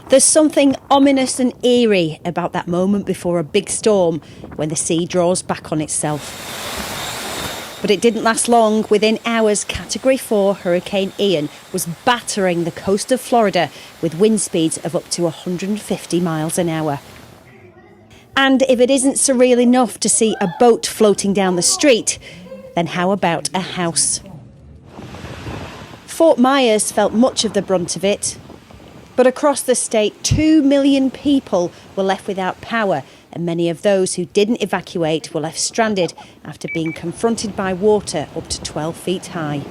There's something ominous and eerie about that moment before a big storm when the sea draws back on itself. But it didn't last long. Within hours, Category 4 Hurricane Ian was battering the coast of Florida with wind speeds of up to 150 miles an hour. And if it isn't surreal enough to see a boat floating down the street, then how about a house? Fort Myers felt much of the brunt of it. But across the state, 2 million people were left without power, and many of those who didn't evacuate were left stranded after being confronted by water up to 12 feet high.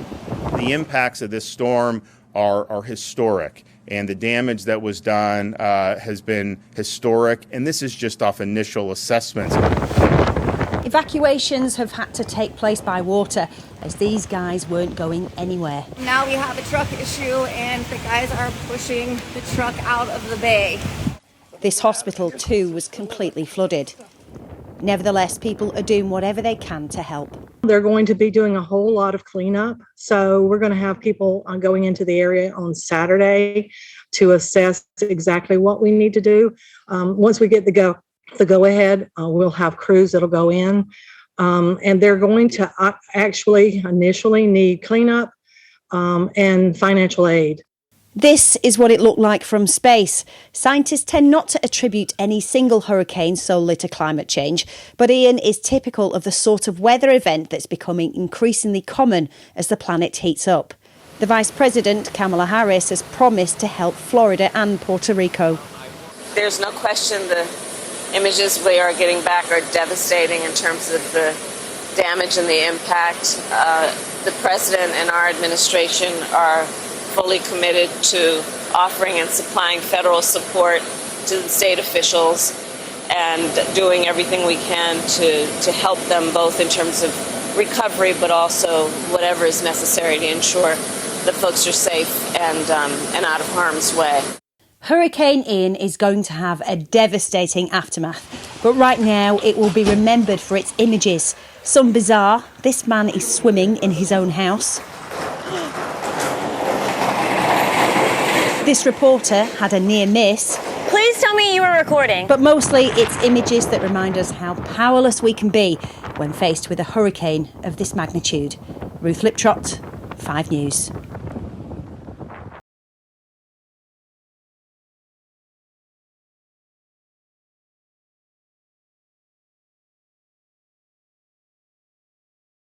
The impacts of this storm are historic, and the damage that was done has been historic, and this is just off initial assessments. Evacuations have had to take place by water as these guys weren't going anywhere. Now we have a truck issue and the guys are pushing the truck out of the bay. This hospital too was completely flooded. Nevertheless, people are doing whatever they can to help. They're going to be doing a whole lot of cleanup. So we're going to have people going into the area on Saturday to assess exactly what we need to do. Once we get the go ahead, we'll have crews that'll go in. And they're going to actually initially need cleanup and financial aid. This is what it looked like from space. Scientists tend not to attribute any single hurricane solely to climate change, but Ian is typical of the sort of weather event that's becoming increasingly common as the planet heats up. The Vice President, Kamala Harris, has promised to help Florida and Puerto Rico. There's no question the images we are getting back are devastating in terms of the damage and the impact. The President and our administration are fully committed to offering and supplying federal support to the state officials and doing everything we can to help them both in terms of recovery, but also whatever is necessary to ensure that folks are safe and out of harm's way. Hurricane Ian is going to have a devastating aftermath, but right now it will be remembered for its images. Some bizarre. This man is swimming in his own house. This reporter had a near miss. Please tell me you were recording. But mostly it's images that remind us how powerless we can be when faced with a hurricane of this magnitude. Ruth Liptrot, 5 News.